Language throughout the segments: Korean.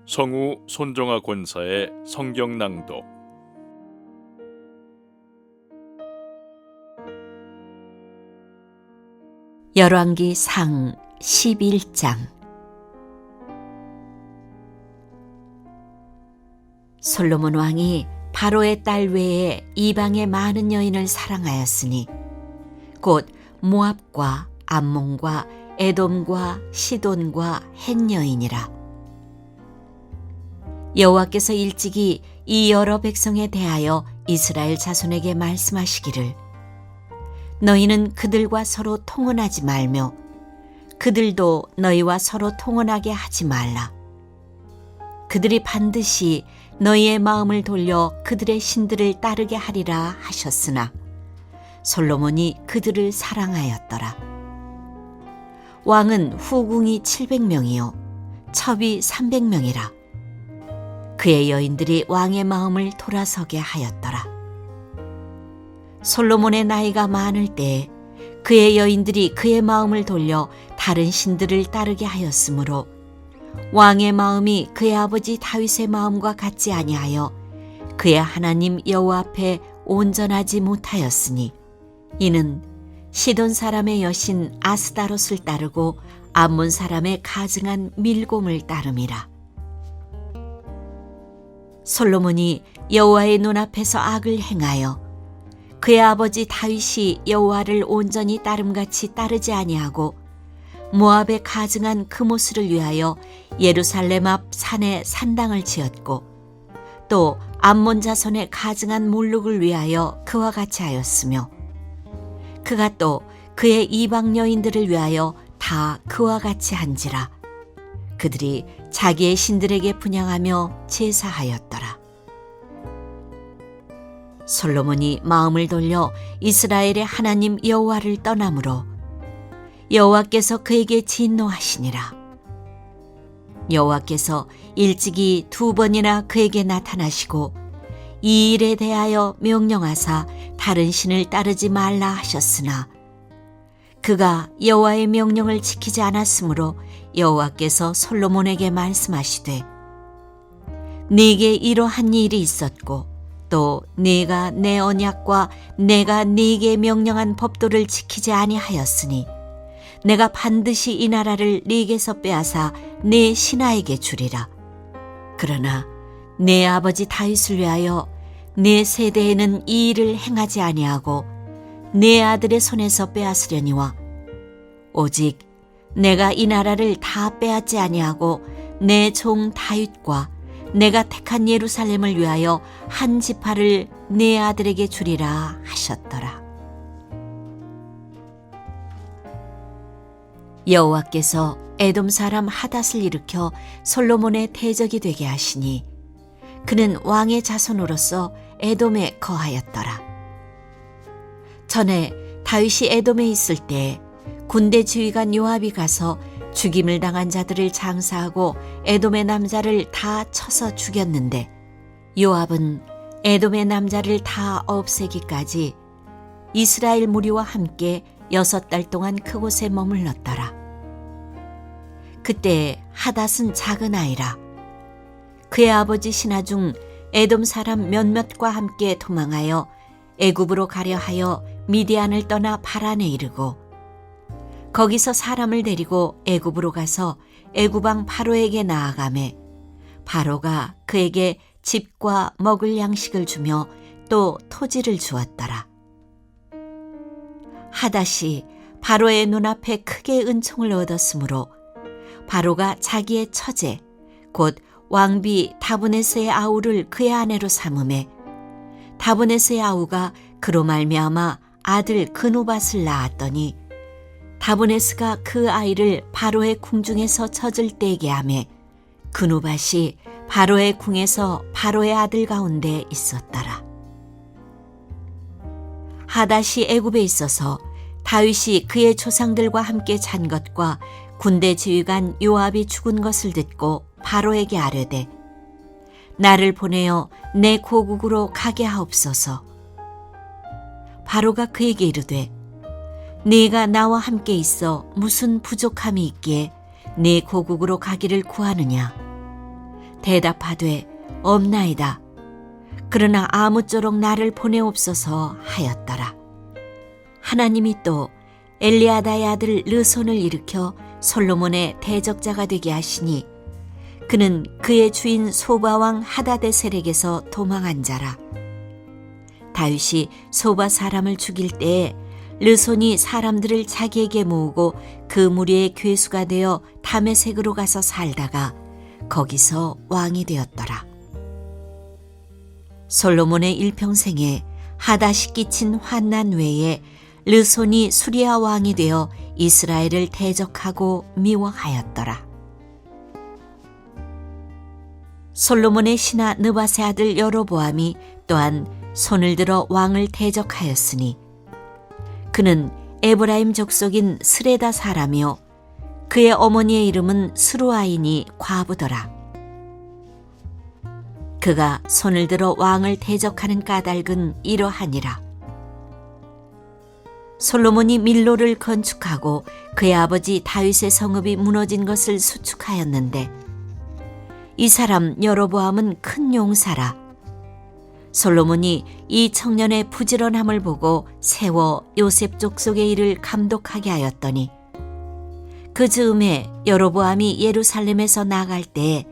성우 손정아 권사의 성경 낭독. 열왕기상 11장. 솔로몬 왕이 바로의 딸 외에 이방의 많은 여인을 사랑하였으니 곧 모압과 암몬과 에돔과 시돈과 헷 여인이라. 여호와께서 일찍이 이 여러 백성에 대하여 이스라엘 자손에게 말씀하시기를, 너희는 그들과 서로 통혼하지 말며 그들도 너희와 서로 통혼하게 하지 말라. 그들이 반드시 너희의 마음을 돌려 그들의 신들을 따르게 하리라 하셨으나 솔로몬이 그들을 사랑하였더라. 왕은 후궁이 700명이요 첩이 300명이라. 그의 여인들이 왕의 마음을 돌아서게 하였더라. 솔로몬의 나이가 많을 때에 그의 여인들이 그의 마음을 돌려 다른 신들을 따르게 하였으므로 왕의 마음이 그의 아버지 다윗의 마음과 같지 아니하여 그의 하나님 여호와 앞에 온전하지 못하였으니, 이는 시돈 사람의 여신 아스다롯을 따르고 암몬 사람의 가증한 밀곰을 따름이라. 솔로몬이 여호와의 눈앞에서 악을 행하여 그의 아버지 다윗이 여호와를 온전히 따름같이 따르지 아니하고 모압의 가증한 그모스를 위하여 예루살렘 앞 산에 산당을 지었고 또 암몬 자손의 가증한 몰룩을 위하여 그와 같이 하였으며, 그가 또 그의 이방 여인들을 위하여 다 그와 같이 한지라. 그들이 자기의 신들에게 분향하며 제사하였더라. 솔로몬이 마음을 돌려 이스라엘의 하나님 여호와를 떠나므로 여호와께서 그에게 진노하시니라. 여호와께서 일찍이 2번이나 그에게 나타나시고 이 일에 대하여 명령하사 다른 신을 따르지 말라 하셨으나 그가 여호와의 명령을 지키지 않았으므로 여호와께서 솔로몬에게 말씀하시되, 네게 이러한 일이 있었고 또 네가 내 언약과 내가 네게 명령한 법도를 지키지 아니하였으니 내가 반드시 이 나라를 네게서 빼앗아 네 신하에게 주리라. 그러나 내 아버지 다윗을 위하여 네 세대에는 이 일을 행하지 아니하고 네 아들의 손에서 빼앗으려니와, 오직 내가 이 나라를 다 빼앗지 아니하고 내 종 다윗과 내가 택한 예루살렘을 위하여 한 지파를 네 아들에게 주리라 하셨더라. 여호와께서 에돔 사람 하닷을 일으켜 솔로몬의 대적이 되게 하시니 그는 왕의 자손으로서 에돔에 거하였더라. 전에 다윗이 에돔에 있을 때 군대 지휘관 요압이 가서 죽임을 당한 자들을 장사하고 에돔의 남자를 다 쳐서 죽였는데, 요압은 에돔의 남자를 다 없애기까지 이스라엘 무리와 함께 6달 동안 그곳에 머물렀더라. 그때 하닷은 작은 아이라. 그의 아버지 신하 중 에돔 사람 몇몇과 함께 도망하여 애굽으로 가려 하여 미디안을 떠나 바란에 이르고 거기서 사람을 데리고 애굽으로 가서 애굽왕 바로에게 나아가매 바로가 그에게 집과 먹을 양식을 주며 또 토지를 주었더라. 하닷이 바로의 눈앞에 크게 은총을 얻었으므로 바로가 자기의 처제 곧 왕비 다브네스의 아우를 그의 아내로 삼음에 다브네스의 아우가 그로 말미암아 아들 그누밧을 낳았더니 다브네스가 그 아이를 바로의 궁중에서 젖을 떼게 하매 그누밧이 바로의 궁에서 바로의 아들 가운데 있었더라. 하닷이 애굽에 있어서 다윗이 그의 조상들과 함께 잔 것과 군대 지휘관 요압이 죽은 것을 듣고 바로에게 아뢰되, 나를 보내어 내 고국으로 가게 하옵소서. 바로가 그에게 이르되, 네가 나와 함께 있어 무슨 부족함이 있기에 네 고국으로 가기를 구하느냐? 대답하되 없나이다. 그러나 아무쪼록 나를 보내옵소서 하였더라. 하나님이 또 엘리아다의 아들 르손을 일으켜 솔로몬의 대적자가 되게 하시니 그는 그의 주인 소바왕 하다데셀에게서 도망한 자라. 다윗이 소바 사람을 죽일 때에 르손이 사람들을 자기에게 모으고 그 무리의 괴수가 되어 다메섹으로 가서 살다가 거기서 왕이 되었더라. 솔로몬의 일평생에 하닷이 끼친 환난 외에 르손이 수리아 왕이 되어 이스라엘을 대적하고 미워하였더라. 솔로몬의 신하 느밧의 아들 여로보암이 또한 손을 들어 왕을 대적하였으니 그는 에브라임 족속인 스레다 사람이요 그의 어머니의 이름은 스루아이니 과부더라. 그가 손을 들어 왕을 대적하는 까닭은 이러하니라. 솔로몬이 밀로를 건축하고 그의 아버지 다윗의 성읍이 무너진 것을 수축하였는데 이 사람 여로보암은 큰 용사라. 솔로몬이 이 청년의 부지런함을 보고 세워 요셉 족속의 일을 감독하게 하였더니 그 즈음에 여로보암이 예루살렘에서 나갈 때에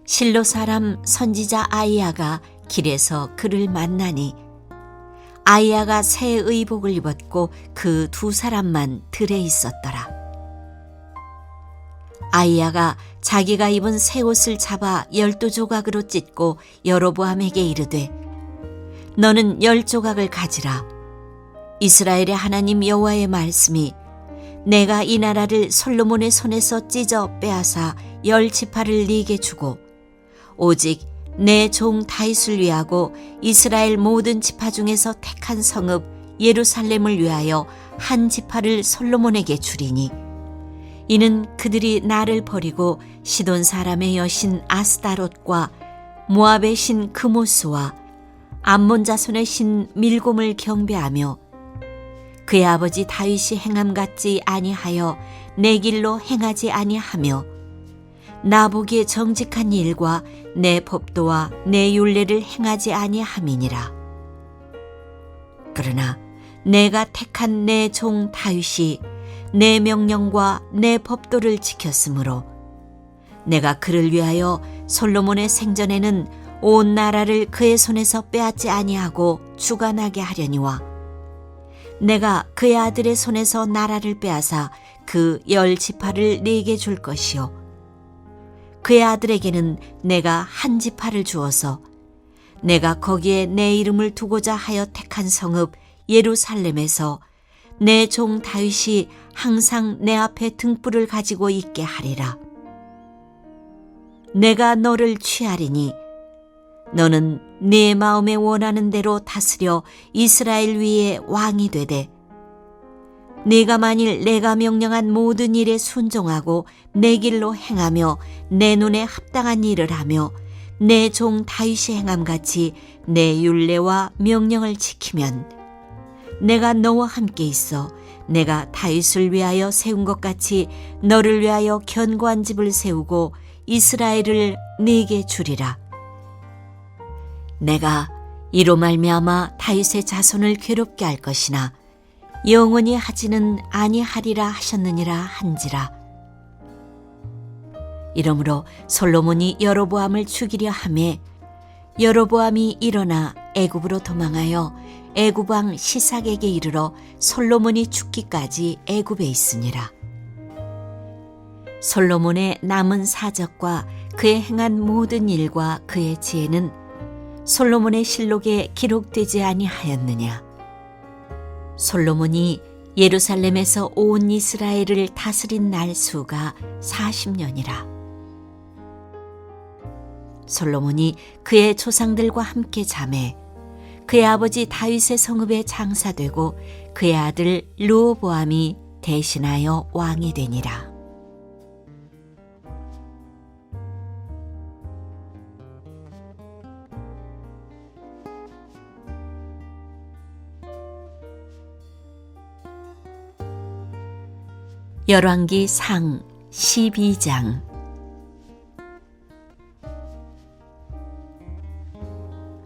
실로 사람 선지자 아이야가 길에서 그를 만나니 아이야가 새 의복을 입었고 그 두 사람만 들에 있었더라. 아이야가 자기가 입은 새 옷을 잡아 12조각으로 찢고 여로보암에게 이르되 너는 10조각을 가지라. 이스라엘의 하나님 여호와의 말씀이 내가 이 나라를 솔로몬의 손에서 찢어 빼앗아 10지파를 네게 주고 오직 내 종 다윗을 위하고 이스라엘 모든 지파 중에서 택한 성읍 예루살렘을 위하여 한 지파를 솔로몬에게 주리니 이는 그들이 나를 버리고 시돈 사람의 여신 아스다롯과 모압의 신 그모스와 암몬 자손의 신 밀곰을 경배하며 그의 아버지 다윗이 행함 같지 아니하여 내 길로 행하지 아니하며 나 보기에 정직한 일과 내 법도와 내 율례를 행하지 아니함이니라. 그러나 내가 택한 내 종 다윗이 내 명령과 내 법도를 지켰으므로 내가 그를 위하여 솔로몬의 생전에는 온 나라를 그의 손에서 빼앗지 아니하고 주관하게 하려니와 내가 그의 아들의 손에서 나라를 빼앗아 그 10지파를 네게 줄 것이요 그의 아들에게는 내가 한 지파를 주어서 내가 거기에 내 이름을 두고자 하여 택한 성읍 예루살렘에서 내 종 다윗이 항상 내 앞에 등불을 가지고 있게 하리라. 내가 너를 취하리니 너는 네 마음에 원하는 대로 다스려 이스라엘 위에 왕이 되되 네가 만일 내가 명령한 모든 일에 순종하고 내 길로 행하며 내 눈에 합당한 일을 하며 내 종 다윗이 행함같이 내 율례와 명령을 지키면 내가 너와 함께 있어 내가 다윗을 위하여 세운 것 같이 너를 위하여 견고한 집을 세우고 이스라엘을 네게 주리라. 내가 이로 말미암아 다윗의 자손을 괴롭게 할 것이나 영원히 하지는 아니하리라 하셨느니라 한지라. 이러므로 솔로몬이 여로보암을 죽이려 하매 여로보암이 일어나 애굽으로 도망하여 애굽 왕 시삭에게 이르러 솔로몬이 죽기까지 애굽에 있으니라. 솔로몬의 남은 사적과 그의 행한 모든 일과 그의 지혜는 솔로몬의 실록에 기록되지 아니하였느냐. 솔로몬이 예루살렘에서 온 이스라엘을 다스린 날 수가 40년이라. 솔로몬이 그의 조상들과 함께 잠에 그의 아버지 다윗의 성읍에 장사되고 그의 아들 르호보암이 대신하여 왕이 되니라. 열왕기 상 12장.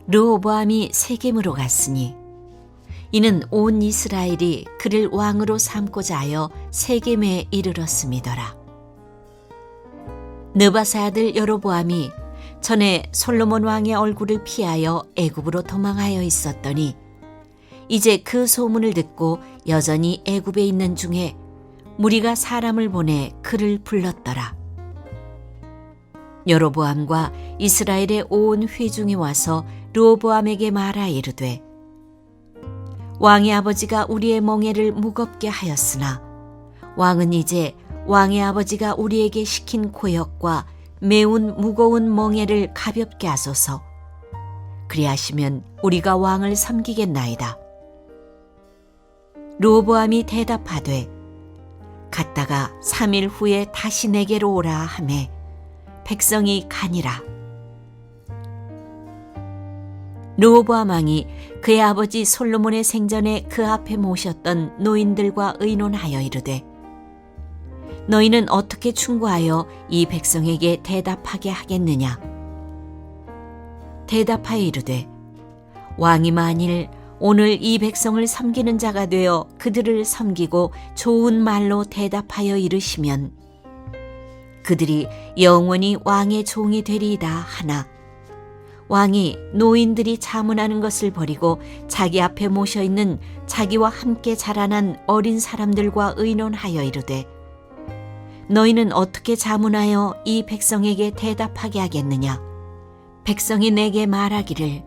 르호보암이 세겜으로 갔으니 이는 온 이스라엘이 그를 왕으로 삼고자 하여 세겜에 이르렀음이더라. 느바세 아들 여로보암이 전에 솔로몬 왕의 얼굴을 피하여 애굽으로 도망하여 있었더니 이제 그 소문을 듣고 여전히 애굽에 있는 중에 무리가 사람을 보내 그를 불렀더라. 여로보암과 이스라엘의 온 회중이 와서 르호보암에게 말하 이르되 왕의 아버지가 우리의 멍에를 무겁게 하였으나 왕은 이제 왕의 아버지가 우리에게 시킨 고역과 매운 무거운 멍에를 가볍게 하소서. 그리하시면 우리가 왕을 섬기겠나이다. 르호보암이 대답하되 갔다가 3일 후에 다시 내게로 오라 하매 백성이 가니라. 르호보암 왕이 그의 아버지 솔로몬의 생전에 그 앞에 모셨던 노인들과 의논하여 이르되 너희는 어떻게 충고하여 이 백성에게 대답하게 하겠느냐? 대답하여 이르되 왕이 만일 오늘 이 백성을 섬기는 자가 되어 그들을 섬기고 좋은 말로 대답하여 이르시면 그들이 영원히 왕의 종이 되리이다 하나 왕이 노인들이 자문하는 것을 버리고 자기 앞에 모셔있는 자기와 함께 자라난 어린 사람들과 의논하여 이르되 너희는 어떻게 자문하여 이 백성에게 대답하게 하겠느냐? 백성이 내게 말하기를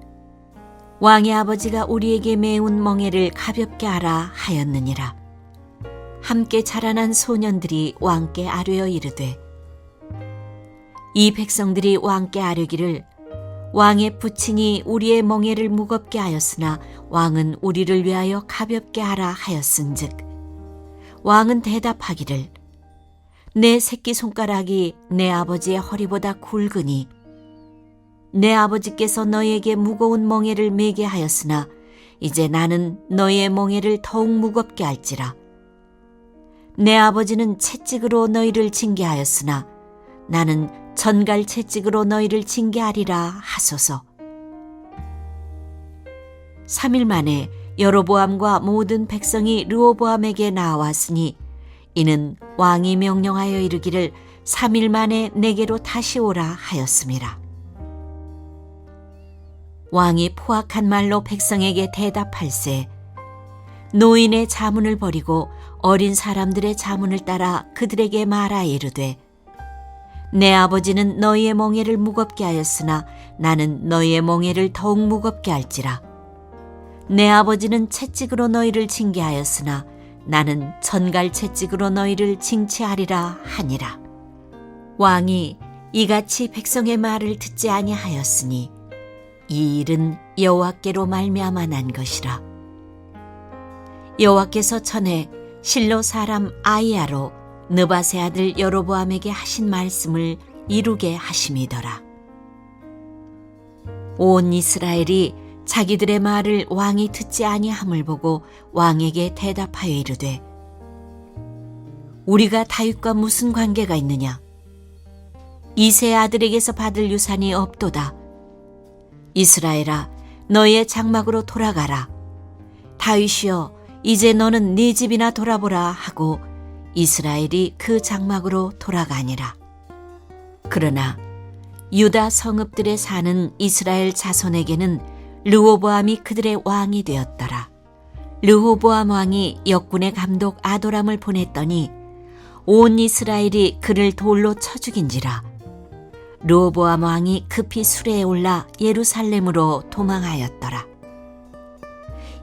왕의 아버지가 우리에게 매운 멍에를 가볍게 하라 하였느니라. 함께 자라난 소년들이 왕께 아뢰어 이르되 이 백성들이 왕께 아뢰기를 왕의 부친이 우리의 멍에를 무겁게 하였으나 왕은 우리를 위하여 가볍게 하라 하였은즉 왕은 대답하기를 내 새끼손가락이 내 아버지의 허리보다 굵으니 내 아버지께서 너희에게 무거운 멍에를 매게 하였으나 이제 나는 너희의 멍에를 더욱 무겁게 할지라. 내 아버지는 채찍으로 너희를 징계하였으나 나는 전갈 채찍으로 너희를 징계하리라 하소서. 3일 만에 여로보암과 모든 백성이 르호보암에게 나왔으니 이는 왕이 명령하여 이르기를 3일 만에 내게로 다시 오라 하였음이라. 왕이 포악한 말로 백성에게 대답할세 노인의 자문을 버리고 어린 사람들의 자문을 따라 그들에게 말하 이르되 내 아버지는 너희의 멍에를 무겁게 하였으나 나는 너희의 멍에를 더욱 무겁게 할지라. 내 아버지는 채찍으로 너희를 징계하였으나 나는 전갈 채찍으로 너희를 징치하리라 하니라. 왕이 이같이 백성의 말을 듣지 아니하였으니 이 일은 여호와께로 말미암아 난 것이라. 여호와께서 전에 실로 사람 아이야로 느바세 아들 여로보암에게 하신 말씀을 이루게 하심이더라. 온 이스라엘이 자기들의 말을 왕이 듣지 아니함을 보고 왕에게 대답하여 이르되 우리가 다윗과 무슨 관계가 있느냐? 이새의 아들에게서 받을 유산이 없도다. 이스라엘아 너희의 장막으로 돌아가라. 다윗이여 이제 너는 네 집이나 돌아보라 하고 이스라엘이 그 장막으로 돌아가니라. 그러나 유다 성읍들에 사는 이스라엘 자손에게는 르호보암이 그들의 왕이 되었더라. 르호보암 왕이 역군의 감독 아도람을 보냈더니 온 이스라엘이 그를 돌로 쳐 죽인지라. 르호보암 왕이 급히 수레에 올라 예루살렘으로 도망하였더라.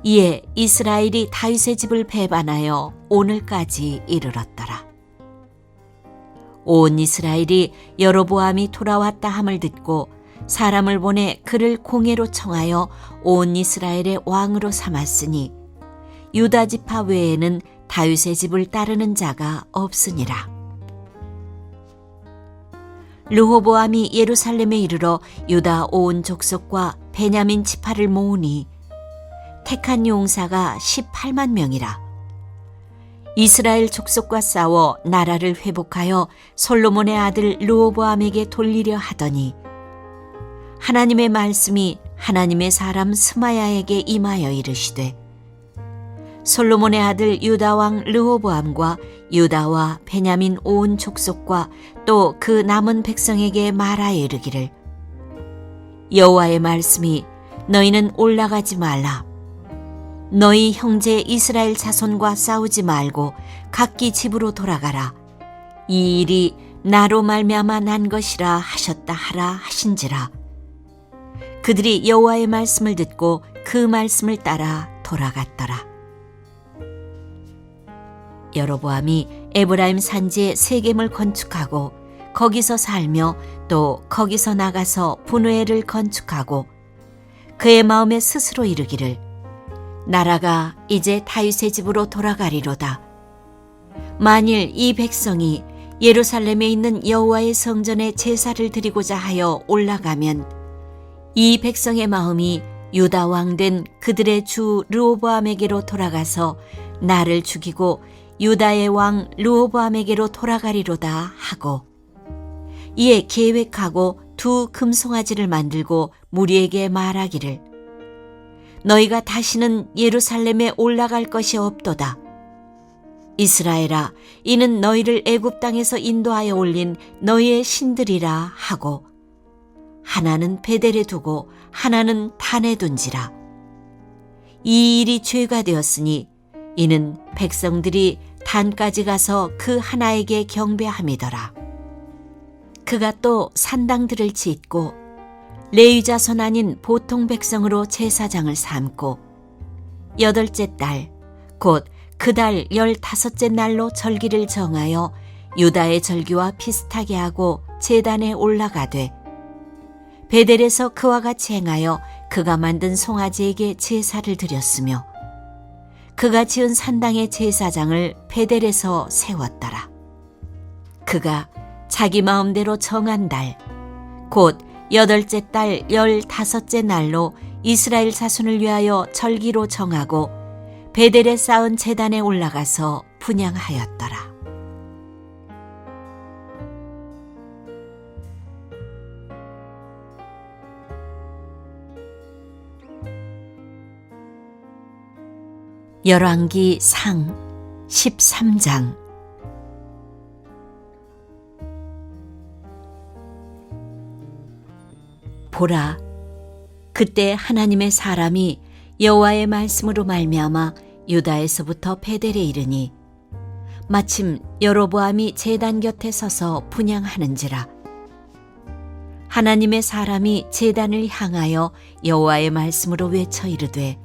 이에 이스라엘이 다윗의 집을 배반하여 오늘까지 이르렀더라. 온 이스라엘이 여로보암이 돌아왔다 함을 듣고 사람을 보내 그를 공회로 청하여 온 이스라엘의 왕으로 삼았으니 유다 지파 외에는 다윗의 집을 따르는 자가 없으니라. 르호보암이 예루살렘에 이르러 유다 온 족속과 베냐민 지파를 모으니 택한 용사가 18만 명이라. 이스라엘 족속과 싸워 나라를 회복하여 솔로몬의 아들 르호보암에게 돌리려 하더니 하나님의 말씀이 하나님의 사람 스마야에게 임하여 이르시되 솔로몬의 아들 유다 왕 르호보암과 유다와 베냐민 온 족속과 또 그 남은 백성에게 말하여 이르기를 여호와의 말씀이 너희는 올라가지 말라. 너희 형제 이스라엘 자손과 싸우지 말고 각기 집으로 돌아가라. 이 일이 나로 말미암아 난 것이라 하셨다 하라 하신지라. 그들이 여호와의 말씀을 듣고 그 말씀을 따라 돌아갔더라. 여로보암이 에브라임 산지에 세겜을 건축하고 거기서 살며 또 거기서 나가서 분회를 건축하고 그의 마음에 스스로 이르기를 나라가 이제 다윗의 집으로 돌아가리로다. 만일 이 백성이 예루살렘에 있는 여호와의 성전에 제사를 드리고자 하여 올라가면 이 백성의 마음이 유다 왕 된 그들의 주 르호보암에게로 돌아가서 나를 죽이고 유다의 왕 르호보암에게로 돌아가리로다 하고 이에 계획하고 두 금송아지를 만들고 무리에게 말하기를 너희가 다시는 예루살렘에 올라갈 것이 없도다. 이스라엘아, 이는 너희를 애굽 땅에서 인도하여 올린 너희의 신들이라 하고 하나는 베델에 두고 하나는 단에 둔지라. 이 일이 죄가 되었으니 이는 백성들이 단까지 가서 그 하나에게 경배함이더라. 그가 또 산당들을 짓고 레위 자손 아닌 보통 백성으로 제사장을 삼고 8째 달 곧 그 달 15째 날로 절기를 정하여 유다의 절기와 비슷하게 하고 제단에 올라가되 베델에서 그와 같이 행하여 그가 만든 송아지에게 제사를 드렸으며 그가 지은 산당의 제사장을 베델에서 세웠더라. 그가 자기 마음대로 정한 달, 곧 8째 달 15째 날로 이스라엘 자손을 위하여 절기로 정하고 베델에 쌓은 제단에 올라가서 분향하였더라. 열왕기 상 13장. 보라, 그때 하나님의 사람이 여호와의 말씀으로 말미암아 유다에서부터 베델에 이르니 마침 여로보암이 제단 곁에 서서 분향하는지라. 하나님의 사람이 제단을 향하여 여호와의 말씀으로 외쳐 이르되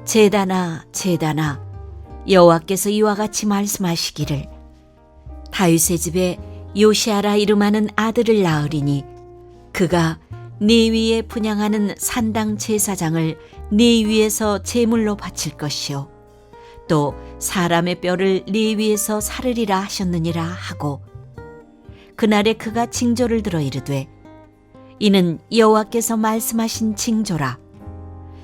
제단아 제단아, 여호와께서 이와 같이 말씀하시기를 다윗의 집에 요시아라 이름하는 아들을 낳으리니 그가 네 위에 분향하는 산당 제사장을 네 위에서 제물로 바칠 것이요 또 사람의 뼈를 네 위에서 사르리라 하셨느니라 하고 그날에 그가 징조를 들어 이르되 이는 여호와께서 말씀하신 징조라.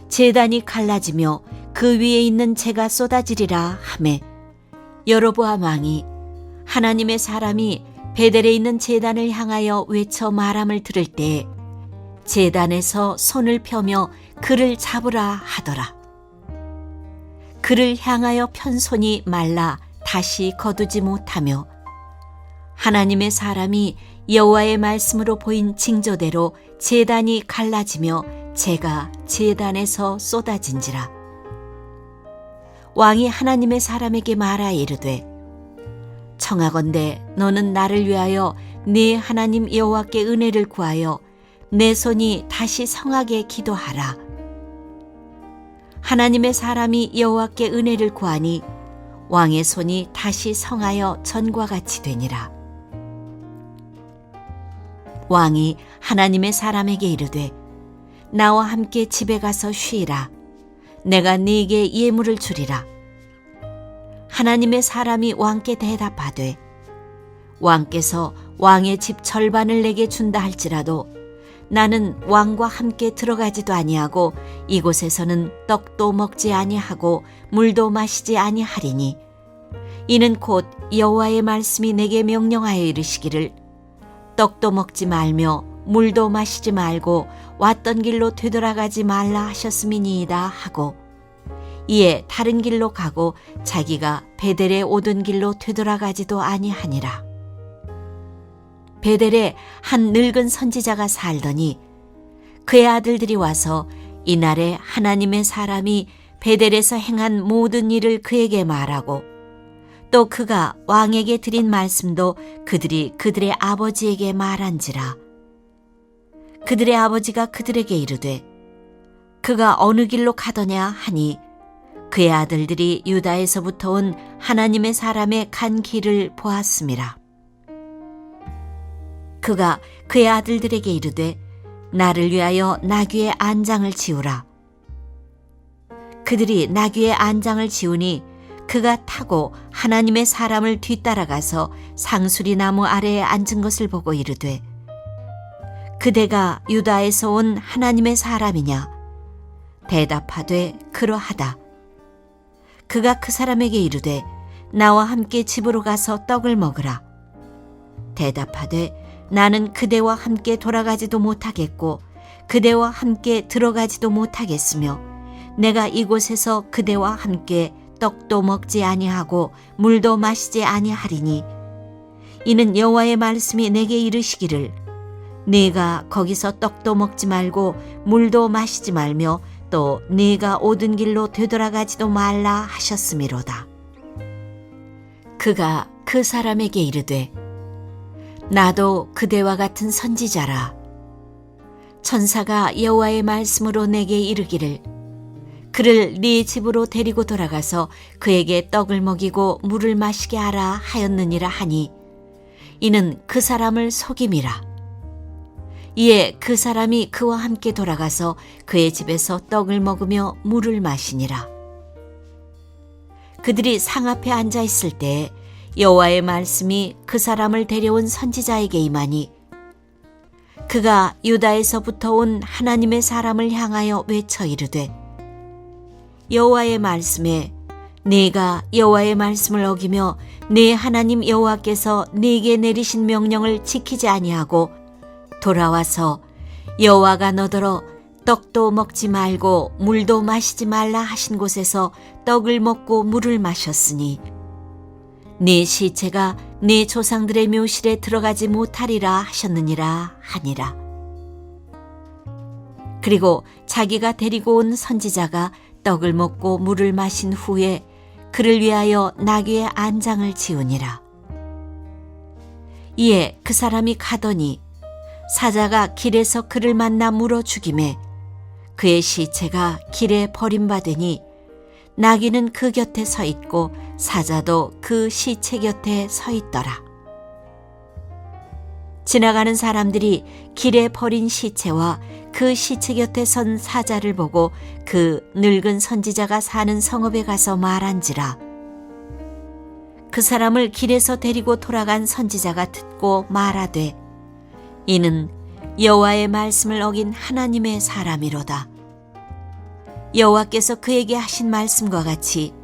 제단이 갈라지며 그 위에 있는 재가 쏟아지리라 하매 여로보암 왕이 하나님의 사람이 베델에 있는 제단을 향하여 외쳐 말함을 들을 때에 제단에서 손을 펴며 그를 잡으라 하더라. 그를 향하여 편 손이 말라 다시 거두지 못하며 하나님의 사람이 여호와의 말씀으로 보인 징조대로 제단이 갈라지며 재가 제단에서 쏟아진지라. 왕이 하나님의 사람에게 말하여 이르되 청하건대 너는 나를 위하여 네 하나님 여호와께 은혜를 구하여 내 손이 다시 성하게 기도하라. 하나님의 사람이 여호와께 은혜를 구하니 왕의 손이 다시 성하여 전과 같이 되니라. 왕이 하나님의 사람에게 이르되 나와 함께 집에 가서 쉬라. 내가 네게 예물을 주리라. 하나님의 사람이 왕께 대답하되 왕께서 왕의 집 절반을 내게 준다 할지라도 나는 왕과 함께 들어가지도 아니하고 이곳에서는 떡도 먹지 아니하고 물도 마시지 아니하리니 이는 곧 여호와의 말씀이 내게 명령하여 이르시기를 떡도 먹지 말며 물도 마시지 말고 왔던 길로 되돌아가지 말라 하셨음이니이다 하고 이에 다른 길로 가고 자기가 베델에 오던 길로 되돌아가지도 아니하니라. 베델에 한 늙은 선지자가 살더니 그의 아들들이 와서 이날에 하나님의 사람이 베델에서 행한 모든 일을 그에게 말하고 또 그가 왕에게 드린 말씀도 그들이 그들의 아버지에게 말한지라. 그들의 아버지가 그들에게 이르되 그가 어느 길로 가더냐 하니 그의 아들들이 유다에서부터 온 하나님의 사람의 간 길을 보았음이라. 그가 그의 아들들에게 이르되 나를 위하여 나귀의 안장을 지우라. 그들이 나귀의 안장을 지우니 그가 타고 하나님의 사람을 뒤따라가서 상수리 나무 아래에 앉은 것을 보고 이르되 그대가 유다에서 온 하나님의 사람이냐? 대답하되 그러하다. 그가 그 사람에게 이르되 나와 함께 집으로 가서 떡을 먹으라. 대답하되 나는 그대와 함께 돌아가지도 못하겠고 그대와 함께 들어가지도 못하겠으며 내가 이곳에서 그대와 함께 떡도 먹지 아니하고 물도 마시지 아니하리니 이는 여호와의 말씀이 내게 이르시기를 네가 거기서 떡도 먹지 말고 물도 마시지 말며 또 네가 오던 길로 되돌아가지도 말라 하셨음이로다. 그가 그 사람에게 이르되 나도 그대와 같은 선지자라. 천사가 여호와의 말씀으로 내게 이르기를 그를 네 집으로 데리고 돌아가서 그에게 떡을 먹이고 물을 마시게 하라 하였느니라 하니 이는 그 사람을 속임이라. 이에 그 사람이 그와 함께 돌아가서 그의 집에서 떡을 먹으며 물을 마시니라. 그들이 상 앞에 앉아 있을 때에 여호와의 말씀이 그 사람을 데려온 선지자에게 임하니 그가 유다에서부터 온 하나님의 사람을 향하여 외쳐 이르되 여호와의 말씀에 네가 여호와의 말씀을 어기며 네 하나님 여호와께서 네게 내리신 명령을 지키지 아니하고 돌아와서 여호와가 너더러 떡도 먹지 말고 물도 마시지 말라 하신 곳에서 떡을 먹고 물을 마셨으니 네 시체가 네 조상들의 묘실에 들어가지 못하리라 하셨느니라 하니라. 그리고 자기가 데리고 온 선지자가 떡을 먹고 물을 마신 후에 그를 위하여 나귀의 안장을 지우니라. 이에 그 사람이 가더니 사자가 길에서 그를 만나 물어 죽이매 그의 시체가 길에 버림받으니 나귀는 그 곁에 서 있고 사자도 그 시체 곁에 서 있더라. 지나가는 사람들이 길에 버린 시체와 그 시체 곁에 선 사자를 보고 그 늙은 선지자가 사는 성읍에 가서 말한지라. 그 사람을 길에서 데리고 돌아간 선지자가 듣고 말하되 이는 여호와의 말씀을 어긴 하나님의 사람이로다. 여호와께서 그에게 하신 말씀과 같이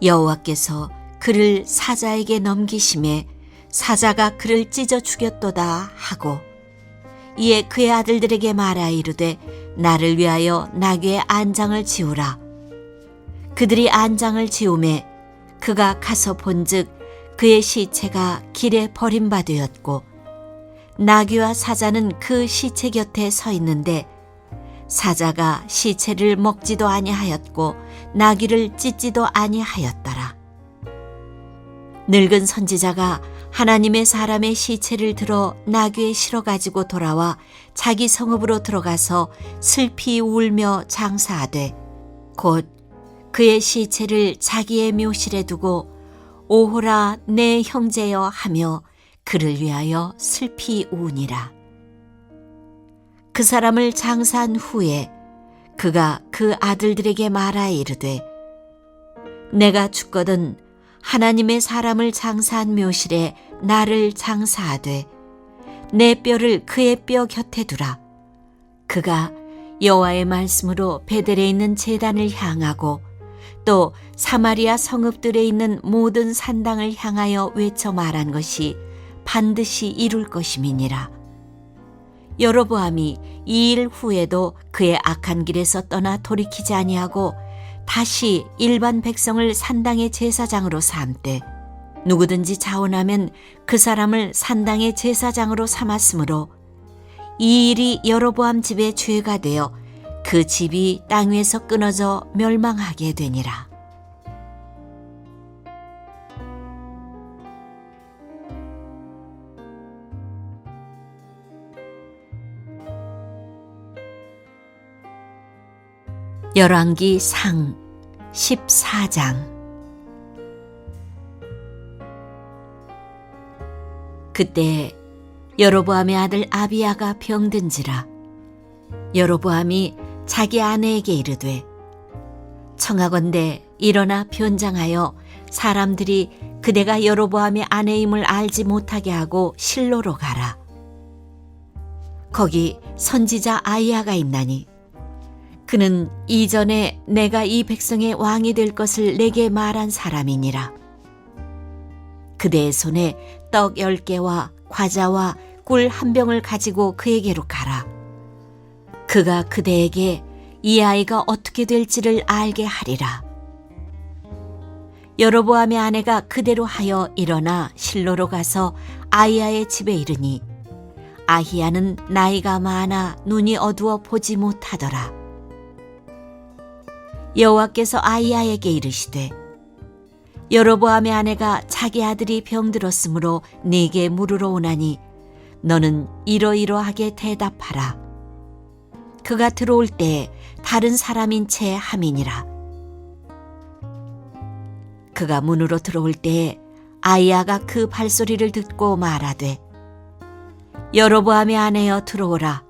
여호와께서 그를 사자에게 넘기심에 사자가 그를 찢어 죽였도다 하고 이에 그의 아들들에게 말하 이르되 나를 위하여 나귀의 안장을 지우라. 그들이 안장을 지우매 그가 가서 본즉 그의 시체가 길에 버림받으었고 나귀와 사자는 그 시체 곁에 서 있는데 사자가 시체를 먹지도 아니하였고 나귀를 찢지도 아니하였더라. 늙은 선지자가 하나님의 사람의 시체를 들어 나귀에 실어 가지고 돌아와 자기 성읍으로 들어가서 슬피 울며 장사하되 곧 그의 시체를 자기의 묘실에 두고 오호라 내 형제여 하며 그를 위하여 슬피 우니라. 그 사람을 장사한 후에 그가 그 아들들에게 말하 이르되 내가 죽거든 하나님의 사람을 장사한 묘실에 나를 장사하되 내 뼈를 그의 뼈 곁에 두라. 그가 여호와의 말씀으로 베델에 있는 제단을 향하고 또 사마리아 성읍들에 있는 모든 산당을 향하여 외쳐 말한 것이 반드시 이룰 것임이니라. 여로보암이 이 일 후에도 그의 악한 길에서 떠나 돌이키지 아니하고 다시 일반 백성을 산당의 제사장으로 삼되 누구든지 자원하면 그 사람을 산당의 제사장으로 삼았으므로 이 일이 여로보암 집의 죄가 되어 그 집이 땅 위에서 끊어져 멸망하게 되니라. 열왕기 상 14장. 그때 여로보암의 아들 아비야가 병든지라. 여로보암이 자기 아내에게 이르되 청하건대 일어나 변장하여 사람들이 그대가 여로보암의 아내임을 알지 못하게 하고 실로로 가라. 거기 선지자 아이야가 있나니 그는 이전에 내가 이 백성의 왕이 될 것을 내게 말한 사람이니라. 그대의 손에 떡 10개와 과자와 꿀 1병을 가지고 그에게로 가라. 그가 그대에게 이 아이가 어떻게 될지를 알게 하리라. 여로보암의 아내가 그대로 하여 일어나 실로로 가서 아히야의 집에 이르니 아히야는 나이가 많아 눈이 어두워 보지 못하더라. 여호와께서 아히야에게 이르시되 여로보암의 아내가 자기 아들이 병들었으므로 네게 물으러 오나니 너는 이러이러하게 대답하라. 그가 들어올 때에 다른 사람인 채 함이니라. 그가 문으로 들어올 때에 아히야가 그 발소리를 듣고 말하되 여로보암의 아내여 들어오라.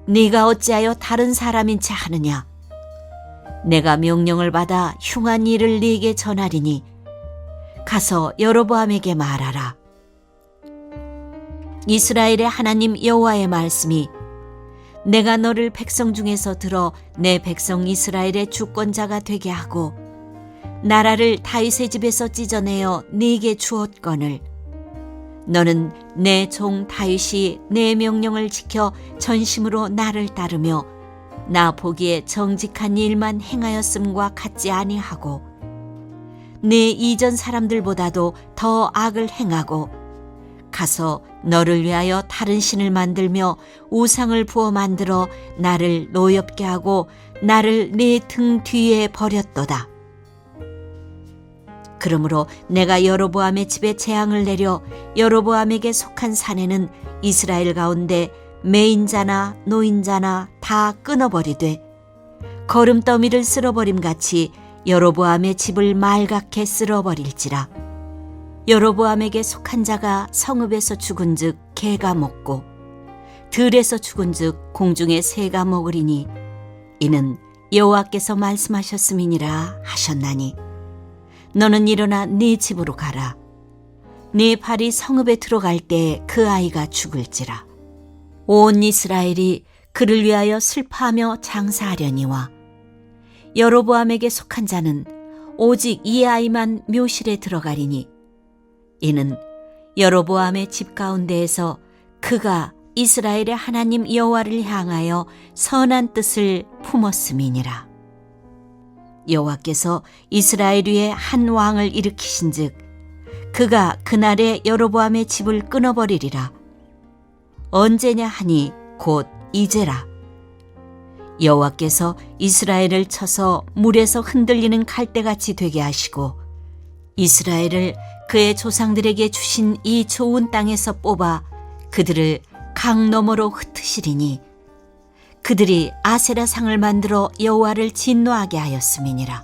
네가 어찌하여 다른 사람인 채 하느냐. 내가 명령을 받아 흉한 일을 네게 전하리니 가서 여로보암에게 말하라. 이스라엘의 하나님 여호와의 말씀이 내가 너를 백성 중에서 들어 내 백성 이스라엘의 주권자가 되게 하고 나라를 다윗의 집에서 찢어내어 네게 주었거늘 너는 내 종 다윗이 내 명령을 지켜 전심으로 나를 따르며 나 보기에 정직한 일만 행하였음과 같지 아니하고 네 이전 사람들보다도 더 악을 행하고 가서 너를 위하여 다른 신을 만들며 우상을 부어 만들어 나를 노엽게 하고 나를 네 등 뒤에 버렸도다. 그러므로 내가 여로보암의 집에 재앙을 내려 여로보암에게 속한 사내는 이스라엘 가운데 매인자나 노인자나 다 끊어버리되 거름더미를 쓸어버림같이 여로보암의 집을 말갛게 쓸어버릴지라. 여로보암에게 속한 자가 성읍에서 죽은즉 개가 먹고 들에서 죽은즉 공중의 새가 먹으리니 이는 여호와께서 말씀하셨음이니라 하셨나니 너는 일어나 네 집으로 가라. 네 발이 성읍에 들어갈 때에 그 아이가 죽을지라. 온 이스라엘이 그를 위하여 슬퍼하며 장사하려니와 여로보암에게 속한 자는 오직 이 아이만 묘실에 들어가리니 이는 여로보암의 집 가운데에서 그가 이스라엘의 하나님 여호와를 향하여 선한 뜻을 품었음이니라. 여호와께서 이스라엘 위에 한 왕을 일으키신즉 그가 그날에 여로보암의 집을 끊어버리리라. 언제냐 하니 곧 이제라. 여호와께서 이스라엘을 쳐서 물에서 흔들리는 갈대같이 되게 하시고 이스라엘을 그의 조상들에게 주신 이 좋은 땅에서 뽑아 그들을 강 너머로 흩으시리니 그들이 아세라 상을 만들어 여호와를 진노하게 하였음이니라.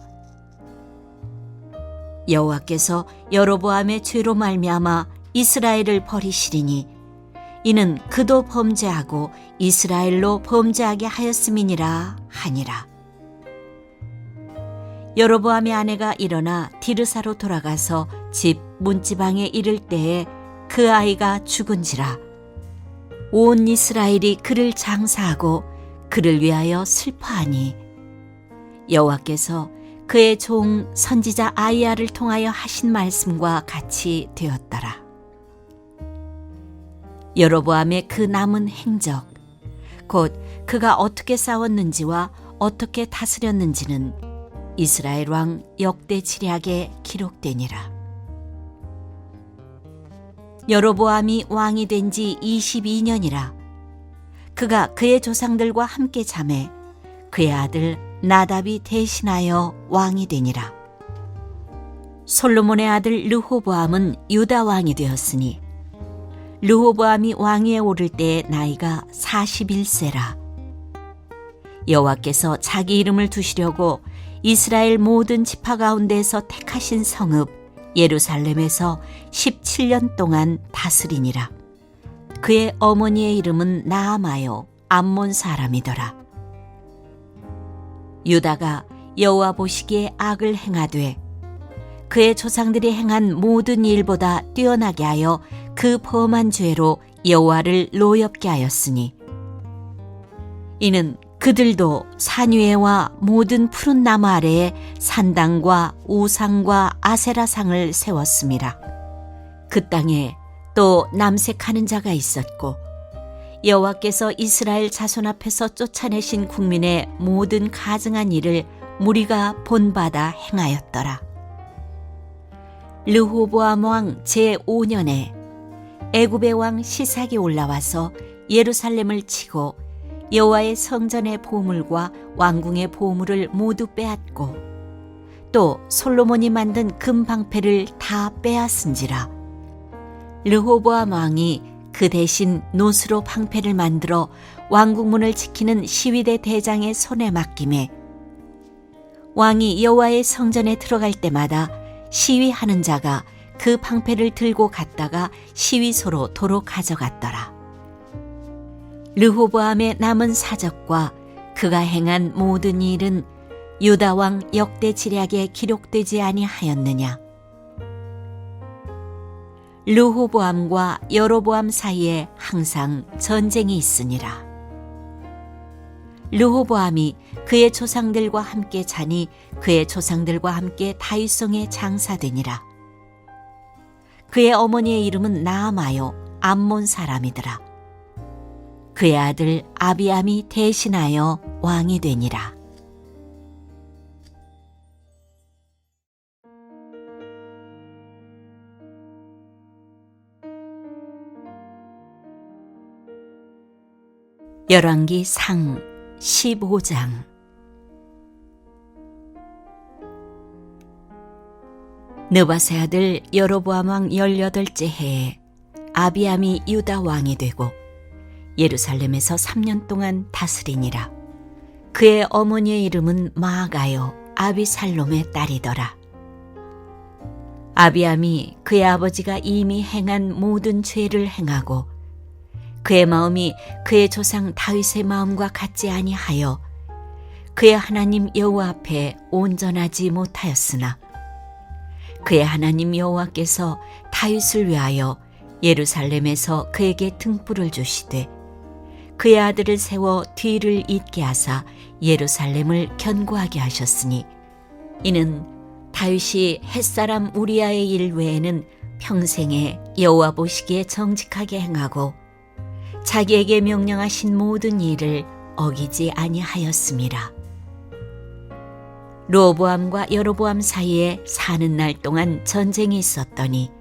여호와께서 여로보암의 죄로 말미암아 이스라엘을 버리시리니 이는 그도 범죄하고 이스라엘로 범죄하게 하였음이니라 하니라. 여로보암의 아내가 일어나 디르사로 돌아가서 집 문지방에 이를 때에 그 아이가 죽은지라. 온 이스라엘이 그를 장사하고 그를 위하여 슬퍼하니 여호와께서 그의 종 선지자 아히야를 통하여 하신 말씀과 같이 되었더라. 여로보암의 그 남은 행적, 곧 그가 어떻게 싸웠는지와 어떻게 다스렸는지는 이스라엘 왕 역대 지략에 기록되니라. 여로보암이 왕이 된 지 22년이라. 그가 그의 조상들과 함께 잠에 그의 아들 나답이 대신하여 왕이 되니라. 솔로몬의 아들 르호보암은 유다 왕이 되었으니 르호보암이 왕위에 오를 때의 나이가 41세라. 여호와께서 자기 이름을 두시려고 이스라엘 모든 지파 가운데에서 택하신 성읍 예루살렘에서 17년 동안 다스리니라. 그의 어머니의 이름은 나아마요 암몬 사람이더라. 유다가 여호와 보시기에 악을 행하되 그의 조상들이 행한 모든 일보다 뛰어나게 하여 그 범한 죄로 여호와를 노엽게 하였으니 이는 그들도 산 위에와 모든 푸른 나무 아래에 산당과 우상과 아세라상을 세웠음이라. 그 땅에 또 남색하는 자가 있었고 여호와께서 이스라엘 자손 앞에서 쫓아내신 국민의 모든 가증한 일을 무리가 본받아 행하였더라. 르호보암 왕 제5년에 애굽의 왕 시삭이 올라와서 예루살렘을 치고 여호와의 성전의 보물과 왕궁의 보물을 모두 빼앗고 또 솔로몬이 만든 금방패를 다 빼앗은지라. 르호보암 왕이 그 대신 노스로 방패를 만들어 왕궁문을 지키는 시위대 대장의 손에 맡김에 왕이 여호와의 성전에 들어갈 때마다 시위하는 자가 그 방패를 들고 갔다가 시위소로 도로 가져갔더라. 르호보암의 남은 사적과 그가 행한 모든 일은 유다 왕 역대 지략에 기록되지 아니하였느냐. 르호보암과 여로보암 사이에 항상 전쟁이 있으니라. 르호보암이 그의 조상들과 함께 자니 그의 조상들과 함께 다윗성에 장사되니라. 그의 어머니의 이름은 나아마요 암몬 사람이더라. 그의 아들 아비암이 대신하여 왕이 되니라. 열왕기 상 15장. 느바세 아들 여로보암 왕 18째 해에 아비암이 유다 왕이 되고 예루살렘에서 3년 동안 다스리니라. 그의 어머니의 이름은 마아가요 아비살롬의 딸이더라. 아비암이 그의 아버지가 이미 행한 모든 죄를 행하고 그의 마음이 그의 조상 다윗의 마음과 같지 아니하여 그의 하나님 여호와 앞에 온전하지 못하였으나 그의 하나님 여호와께서 다윗을 위하여 예루살렘에서 그에게 등불을 주시되 그의 아들을 세워 뒤를 잇게 하사 예루살렘을 견고하게 하셨으니 이는 다윗이 햇사람 우리아의 일 외에는 평생에 여호와 보시기에 정직하게 행하고 자기에게 명령하신 모든 일을 어기지 아니하였음이라. 르호보암과 여로보암 사이에 사는 날 동안 전쟁이 있었더니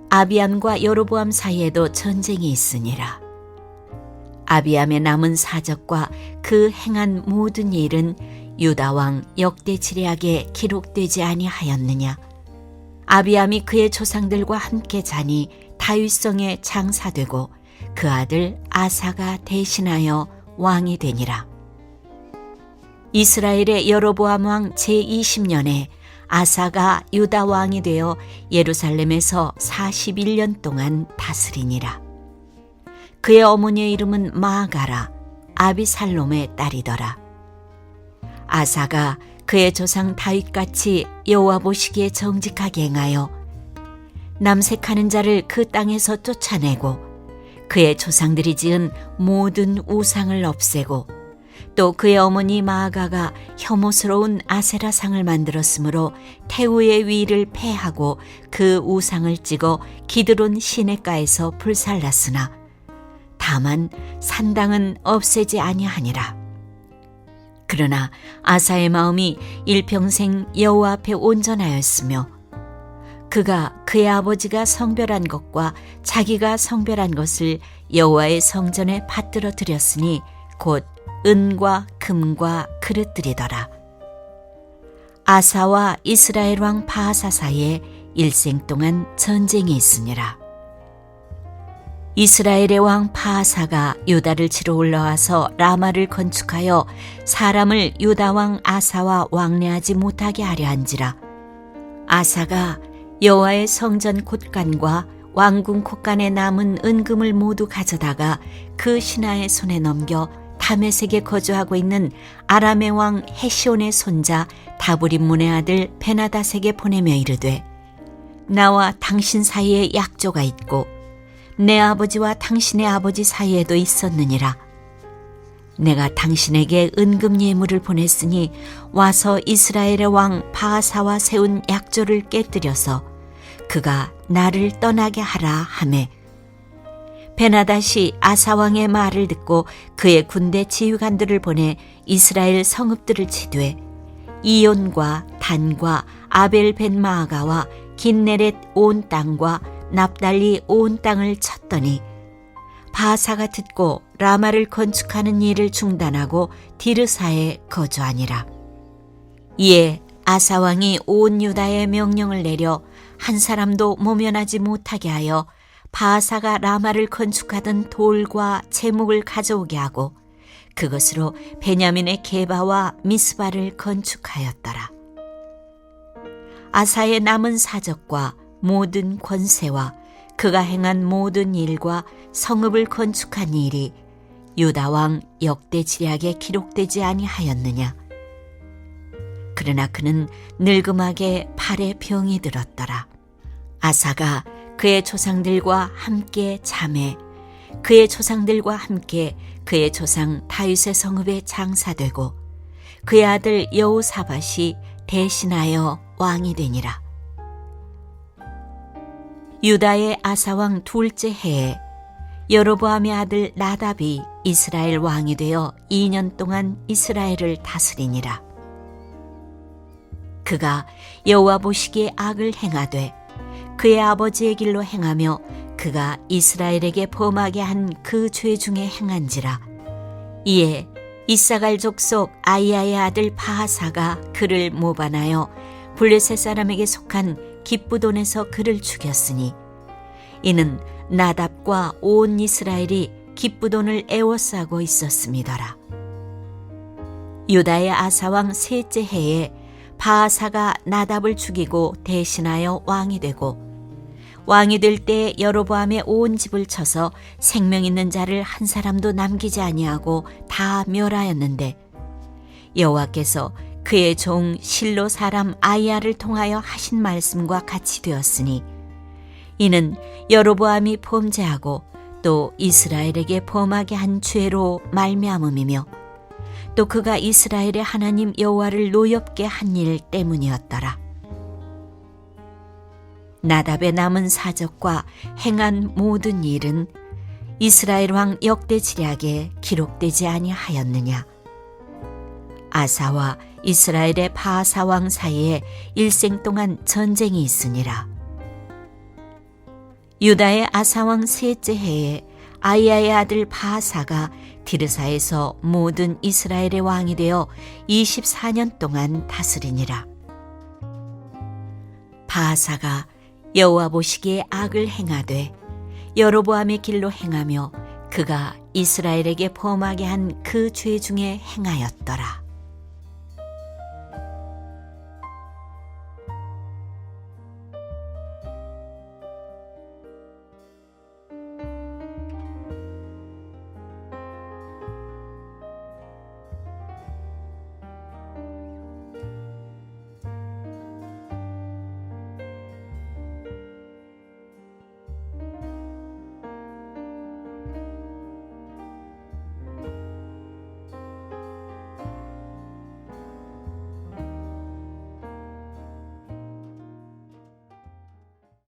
아비암과 여로보암 사이에도 전쟁이 있으니라. 아비암의 남은 사적과 그 행한 모든 일은 유다 왕 역대 지략에 기록되지 아니하였느냐. 아비암이 그의 조상들과 함께 자니 다윗성에 장사되고 그 아들 아사가 대신하여 왕이 되니라. 이스라엘의 여로보암 왕 제20년에 아사가 유다 왕이 되어 예루살렘에서 41년 동안 다스리니라. 그의 어머니의 이름은 마아가라 아비살롬의 딸이더라. 아사가 그의 조상 다윗같이 여호와 보시기에 정직하게 행하여 남색하는 자를 그 땅에서 쫓아내고 그의 조상들이 지은 모든 우상을 없애고 또 그의 어머니 마아가가 혐오스러운 아세라상을 만들었으므로 태우의 위를 폐하고 그 우상을 찍어 기드론 시냇가에서 불살랐으나 다만 산당은 없애지 아니하니라. 그러나 아사의 마음이 일평생 여호와 앞에 온전하였으며 그가 그의 아버지가 성별한 것과 자기가 성별한 것을 여호와의 성전에 받들어 드렸으니 곧 은과 금과 그릇들이더라. 아사와 이스라엘 왕 바하사 사이에 일생 동안 전쟁이 있으니라. 이스라엘의 왕 바하사가 유다를 치러 올라와서 라마를 건축하여 사람을 유다 왕 아사와 왕래하지 못하게 하려 한지라. 아사가 여호와의 성전 곳간과 왕궁 곳간에 남은 은금을 모두 가져다가 그 신하의 손에 넘겨 다메섹에 거주하고 있는 아람의 왕 헤시온의 손자 다브림문의 아들 베나다색에 보내며 이르되, 나와 당신 사이에 약조가 있고 내 아버지와 당신의 아버지 사이에도 있었느니라. 내가 당신에게 은금 예물을 보냈으니 와서 이스라엘의 왕 바하사와 세운 약조를 깨뜨려서 그가 나를 떠나게 하라 하매, 베나닷이 아사 왕의 말을 듣고 그의 군대 지휘관들을 보내 이스라엘 성읍들을 치되 이온과 단과 아벨 벤마아가와 긴네렛 온 땅과 납달리 온 땅을 쳤더니 바하사가 듣고 라마를 건축하는 일을 중단하고 디르사에 거주하니라. 이에 아사 왕이 온 유다에 명령을 내려 한 사람도 모면하지 못하게 하여 바하사가 라마를 건축하던 돌과 제목을 가져오게 하고 그것으로 베냐민의 게바와 미스바를 건축하였더라. 아사의 남은 사적과 모든 권세와 그가 행한 모든 일과 성읍을 건축한 일이 유다 왕 역대 지략에 기록되지 아니하였느냐. 그러나 그는 늙음하게 팔에 병이 들었더라. 아사가 그의 조상들과 함께 잠에 그의 조상들과 함께 그의 조상 다윗의 성읍에 장사되고 그의 아들 여호사밧이 대신하여 왕이 되니라. 유다의 아사왕 둘째 해에 여로보암의 아들 나답이 이스라엘 왕이 되어 2년 동안 이스라엘을 다스리니라. 그가 여호와 보시기에 악을 행하되 그의 아버지의 길로 행하며 그가 이스라엘에게 범하게 한 그 죄 중에 행한지라. 이에 이사갈 족속 아이야의 아들 바하사가 그를 모반하여 블레셋 사람에게 속한 기브돈에서 그를 죽였으니 이는 나답과 온 이스라엘이 기브돈을 애워싸고 있었음이더라. 유다의 아사왕 셋째 해에 바하사가 나답을 죽이고 대신하여 왕이 되고 왕이 될 때 여로보암의 온 집을 쳐서 생명 있는 자를 한 사람도 남기지 아니하고 다 멸하였는데 여호와께서 그의 종 실로 사람 아이야를 통하여 하신 말씀과 같이 되었으니 이는 여로보암이 범죄하고 또 이스라엘에게 범하게 한 죄로 말미암음이며 또 그가 이스라엘의 하나님 여호와를 노엽게 한 일 때문이었더라. 나답의 남은 사적과 행한 모든 일은 이스라엘 왕 역대 지략에 기록되지 아니하였느냐. 아사와 이스라엘의 바하사 왕 사이에 일생 동안 전쟁이 있으니라. 유다의 아사 왕 셋째 해에 아이야의 아들 바하사가 디르사에서 모든 이스라엘의 왕이 되어 24년 동안 다스리니라. 바하사가 여호와 보시기에 악을 행하되 여로보암의 길로 행하며 그가 이스라엘에게 범하게 한 그 죄 중에 행하였더라.